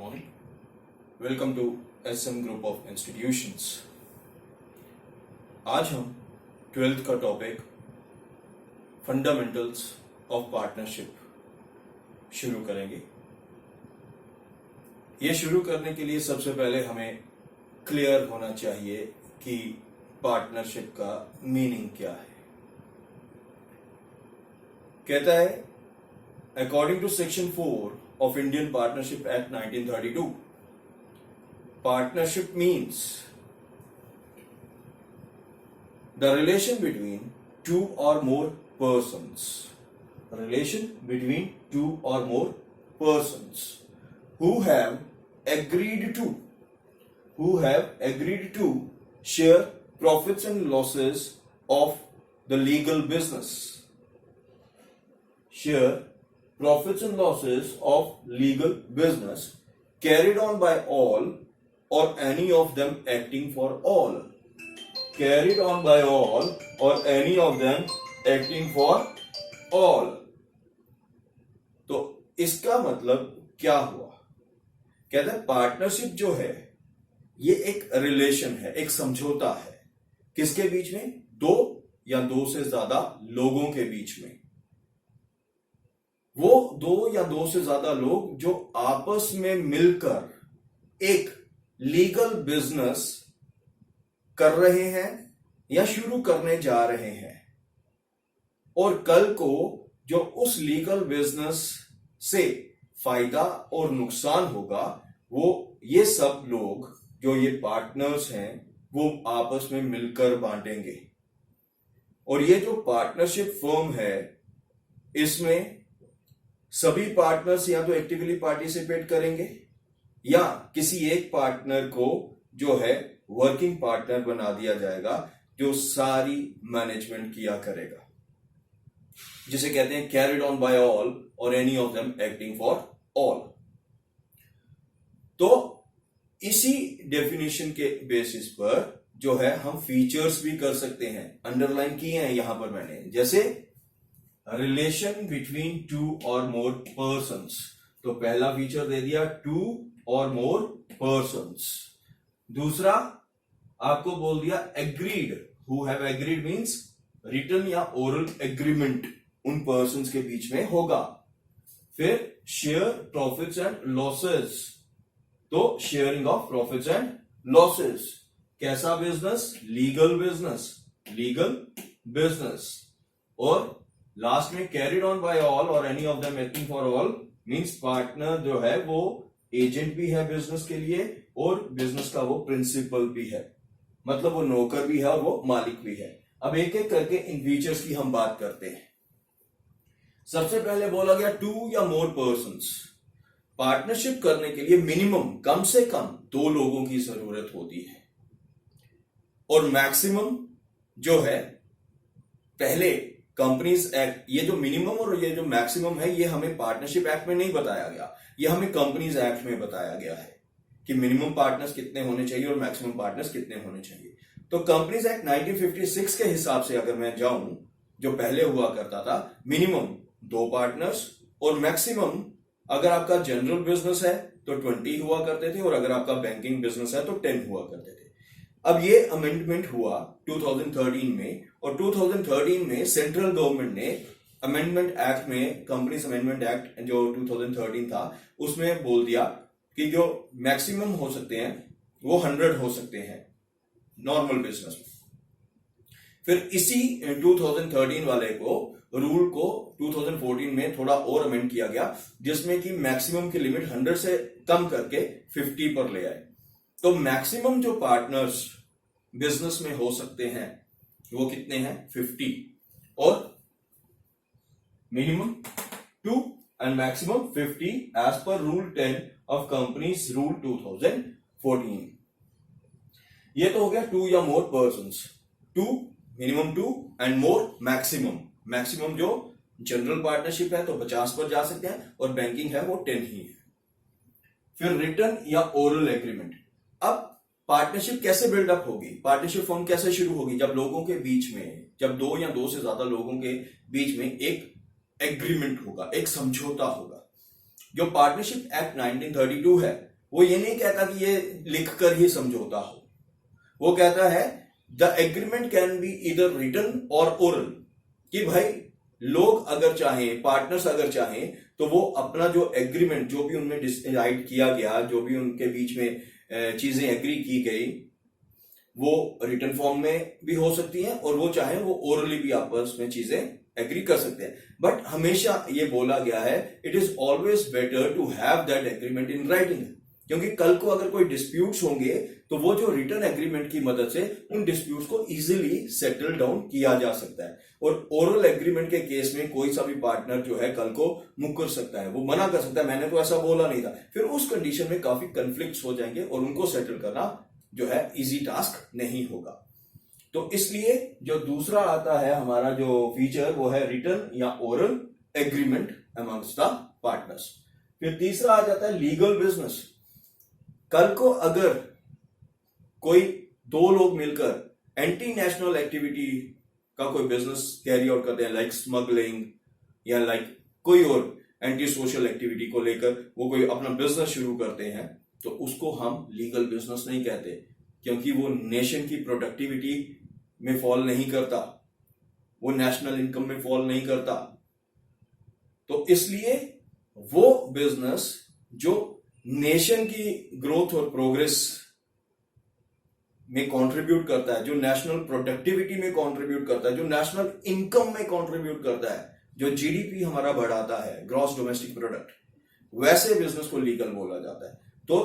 morning. Welcome to SM Group of Institutions. आज हम 12th का टॉपिक फंडामेंटल्स ऑफ पार्टनरशिप शुरू करेंगे. ये शुरू करने के लिए सबसे पहले हमें क्लियर होना चाहिए कि पार्टनरशिप का मीनिंग क्या है. कहता है according to section 4 of Indian Partnership Act 1932, partnership means the relation between two or more persons. Relation between two or more persons who have agreed to share profits and losses of the legal business. Share profits and losses of legal business carried on by all or any of them acting for all. Carried on by all or any of them acting for all. तो इसका मतलब क्या हुआ? कहते हैं partnership जो है ये एक रिलेशन है, एक समझौता है. किसके बीच में? दो या दो से ज्यादा लोगों के बीच में. वो दो या दो से ज्यादा लोग जो आपस में मिलकर एक लीगल बिजनेस कर रहे हैं या शुरू करने जा रहे हैं, और कल को जो उस लीगल बिजनेस से फायदा और नुकसान होगा वो ये सब लोग जो ये पार्टनर्स हैं वो आपस में मिलकर बांटेंगे. और ये जो पार्टनरशिप फर्म है इसमें सभी पार्टनर्स या तो एक्टिवली पार्टिसिपेट करेंगे या किसी एक पार्टनर को जो है वर्किंग पार्टनर बना दिया जाएगा जो सारी मैनेजमेंट किया करेगा, जिसे कहते हैं carried on by all or any of them acting for all. तो इसी डेफिनेशन के बेसिस पर जो है हम फीचर्स भी कर सकते हैं. अंडरलाइन किए हैं यहां पर मैंने, जैसे रिलेशन बिटवीन टू और मोर पर्सन्स. तो पहला फीचर दे दिया टू और मोर पर्सन्स. दूसरा आपको बोल दिया agreed. Who have agreed means written या ओरल एग्रीमेंट उन पर्सन्स के बीच में होगा. फिर शेयर प्रॉफिट्स एंड लॉसेस. तो sharing of profits and losses. कैसा business? Legal business. Legal business. और लास्ट में carried on by all or any of them acting for all means partner जो है वो एजेंट भी है बिजनेस के लिए और बिजनेस का वो प्रिंसिपल भी है, मतलब वो नौकर भी है और वो मालिक भी है. अब एक एक करके इन फीचर्स की हम बात करते हैं. सबसे पहले बोला गया टू या मोर पर्सन्स. पार्टनरशिप करने के लिए मिनिमम कम से कम दो लोगों की जरूरत होती है, और मैक्सिमम जो है पहले कंपनीज एक्ट, ये जो मिनिमम और ये जो मैक्सिमम है ये हमें पार्टनरशिप एक्ट में नहीं बताया गया, ये हमें कंपनीज एक्ट में बताया गया है कि मिनिमम पार्टनर्स कितने होने चाहिए और मैक्सिमम पार्टनर्स कितने होने चाहिए. तो कंपनीज एक्ट 1956 के हिसाब से अगर मैं जाऊं, जो पहले हुआ करता था, मिनिमम 2 पार्टनर्स और मैक्सिमम अगर आपका जनरल बिजनेस है तो 20 हुआ करते थे और अगर आपका बैंकिंग बिजनेस है तो 10 हुआ करते थे. अब ये अमेंडमेंट हुआ 2013 में, और 2013 में सेंट्रल गवर्नमेंट ने अमेंडमेंट एक्ट में, कंपनीज अमेंडमेंट एक्ट जो 2013 था उसमें बोल दिया कि जो मैक्सिमम हो सकते हैं वो 100 हो सकते हैं नॉर्मल बिजनेस में. फिर इसी 2013 वाले को रूल को 2014 में थोड़ा और अमेंड किया गया, जिसमें कि मैक्सिमम की लिमिट 100 से कम करके 50 पर ले आए. तो मैक्सिमम जो पार्टनर्स बिजनेस में हो सकते हैं वो कितने हैं? 50. और minimum 2 and maximum 50 as per rule 10 of companies rule 2014. ये तो हो गया 2 या more persons. 2 minimum 2 and more maximum. Maximum जो जनरल पार्टनरशिप है तो 50 पर जा सकते हैं और बैंकिंग है वो 10 ही है. फिर रिटन या ओरल एग्रीमेंट. अब पार्टनरशिप कैसे बिल्डअप होगी? पार्टनरशिप फॉर्म कैसे शुरू होगी? जब लोगों के बीच में, जब दो या दो से ज्यादा लोगों के बीच में एक एग्रीमेंट होगा, एक समझौता होगा. जो पार्टनरशिप एक्ट 1932 है वो ये नहीं कहता कि ये लिखकर ही समझौता हो, वो कहता है द एग्रीमेंट कैन बी इधर रिटन और ओरल, कि भाई लोग अगर चाहें, पार्टनर्स अगर चाहें, तो वो अपना जो एग्रीमेंट, जो भी उनमें डिसाइड किया गया, जो भी उनके बीच में चीजें एग्री की गई, वो रिटन फॉर्म में भी हो सकती हैं और वो चाहे वो ओरली भी आपस में चीजें एग्री कर सकते हैं। बट हमेशा ये बोला गया है it is always better to have that agreement in writing, क्योंकि कल को अगर कोई डिस्प्यूट्स होंगे तो वो जो रिटन एग्रीमेंट की मदद से उन डिस्प्यूट्स को इजीली सेटल डाउन किया जा सकता है। और ओरल एग्रीमेंट के केस में कोई सा भी पार्टनर जो है कल को मुकर सकता है, वो मना कर सकता है, मैंने तो ऐसा बोला नहीं था, फिर उस कंडीशन में काफी कंफ्लिक्ट्स हो जाएंगे और उनको सेटल करना जो है इजी टास्क नहीं होगा। तो इसलिए जो दूसरा आता है हमारा जो फीचर, वो है रिटन या oral agreement amongst the partners. फिर तीसरा आ जाता है लीगल बिजनेस। कल को अगर कोई दो लोग मिलकर एंटी नेशनल एक्टिविटी का कोई बिजनेस कैरी आउट करते हैं, लाइक स्मगलिंग या लाइक कोई और एंटी सोशल एक्टिविटी को लेकर वो कोई अपना बिजनेस शुरू करते हैं, तो उसको हम लीगल बिजनेस नहीं कहते, क्योंकि वो नेशन की प्रोडक्टिविटी में फॉल नहीं करता, वो नेशनल इनकम में फॉल नहीं करता। तो इसलिए वो बिजनेस जो नेशन की ग्रोथ और प्रोग्रेस में कंट्रीब्यूट करता है, जो नेशनल प्रोडक्टिविटी में कंट्रीब्यूट करता है, जो नेशनल इनकम में कंट्रीब्यूट करता है, जो जीडीपी हमारा बढ़ाता है, ग्रॉस डोमेस्टिक प्रोडक्ट, वैसे बिजनेस को लीगल बोला जाता है। तो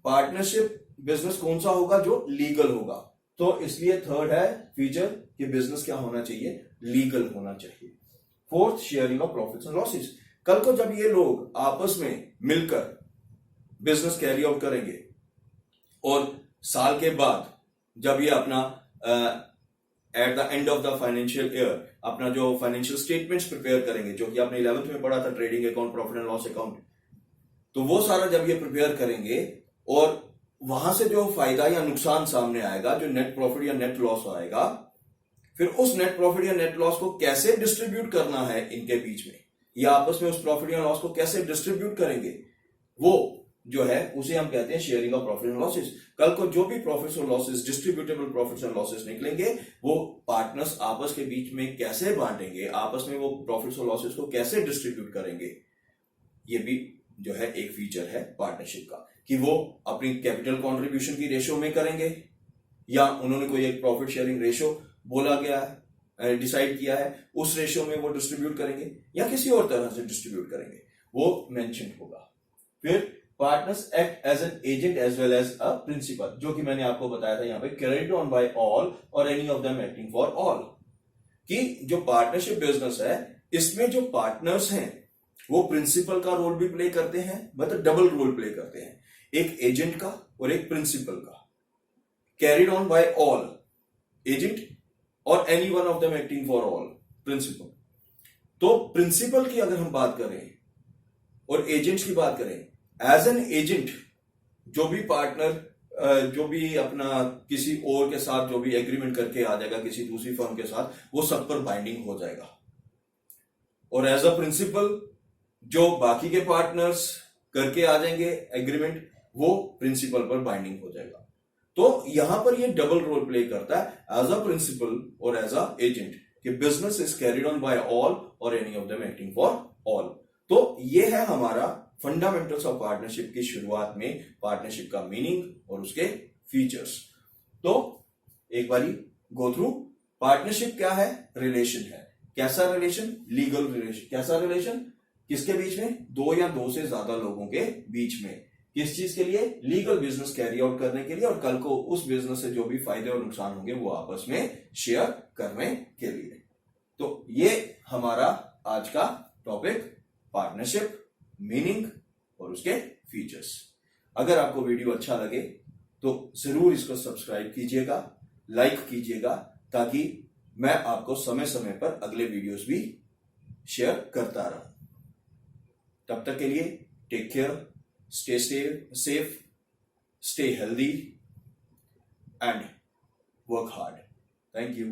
पार्टनरशिप बिजनेस कौन सा होगा? जो लीगल होगा। तो इसलिए थर्ड है फीचर कि बिजनेस क्या होना चाहिए? लीगल होना चाहिए। Fourth, sharing of profits and losses. कल को जब ये लोग आपस में मिलकर बिजनेस कैरी आउट करेंगे और साल के बाद जब ये अपना at the end of the financial year अपना जो फाइनेंशियल स्टेटमेंट्स प्रिपेयर करेंगे, जो कि आपने 11th में पढ़ा था, trading account, profit and loss account, तो वो सारा जब ये प्रिपेयर करेंगे और वहां से जो फायदा या नुकसान सामने आएगा, जो नेट प्रॉफिट या नेट लॉस आएगा, फिर उस नेट प्रॉफिट या नेट लॉस को कैसे डिस्ट्रीब्यूट करना है इनके बीच में, या आपस में उस प्रॉफिट या लॉस को कैसे डिस्ट्रीब्यूट करेंगे, वो जो है उसे हम कहते हैं sharing of profit and losses. कल को जो भी प्रॉफिट्स और losses, distributable profits and losses निकलेंगे, वो पार्टनर्स आपस के बीच में कैसे बांटेंगे, आपस में वो प्रॉफिट्स और लॉसेस को कैसे डिस्ट्रीब्यूट करेंगे, ये भी जो है एक फीचर है पार्टनरशिप का, कि वो अपनी कैपिटल कॉन्ट्रीब्यूशन की रेशियो में करेंगे, या उन्होंने कोई एक प्रॉफिट शेयरिंग रेशियो बोला गया है, डिसाइड किया है, उस रेशियो में वो डिस्ट्रीब्यूट करेंगे, या किसी और तरह से डिस्ट्रीब्यूट करेंगे, वो मेंशन होगा। फिर partners act as an agent as well as a principal, जो कि मैंने आपको बताया था यहाँ पे, carried on by all or any of them acting for all, कि जो पार्टनरशिप बिजनेस है इसमें जो पार्टनर्स हैं वो प्रिंसिपल का रोल भी प्ले करते हैं, मतलब डबल रोल प्ले करते हैं, एक एजेंट का और एक प्रिंसिपल का। Carried on by all agent or any one of them acting for all principal. तो प्रिंसिपल की अगर हम बात करें और एजेंट्स की बात करें, एज एन एजेंट जो भी पार्टनर जो भी अपना किसी और के साथ जो भी एग्रीमेंट करके आ जाएगा किसी दूसरी फर्म के साथ, वो सब पर बाइंडिंग हो जाएगा। और एज अ प्रिंसिपल जो बाकी के पार्टनर्स करके आ जाएंगे एग्रीमेंट, वो प्रिंसिपल पर बाइंडिंग हो जाएगा। तो यहां पर ये डबल रोल प्ले करता है, एज अ प्रिंसिपल और एज अ एजेंट, कि business is carried on by all or any of them acting for all. तो ये है हमारा फंडामेंटल्स ऑफ पार्टनरशिप की शुरुआत में पार्टनरशिप का मीनिंग और उसके फीचर्स। तो एक बारी गो थ्रू। पार्टनरशिप क्या है? रिलेशन है। कैसा रिलेशन? Legal relation. कैसा रिलेशन? किसके बीच में? दो या दो से ज्यादा लोगों के बीच में। किस चीज के लिए? लीगल बिजनेस कैरी आउट करने के लिए, और कल को उस बिजनेस से जो भी फायदे और नुकसान होंगे वो आपस में शेयर करने के लिए। तो ये हमारा आज का टॉपिक, पार्टनरशिप, मीनिंग और उसके फीचर्स। अगर आपको वीडियो अच्छा लगे तो जरूर इसको सब्सक्राइब कीजिएगा, लाइक कीजिएगा, ताकि मैं आपको समय समय पर अगले वीडियोस भी शेयर करता रहूं। तब तक के लिए take care, stay safe, stay healthy and work hard. Thank you.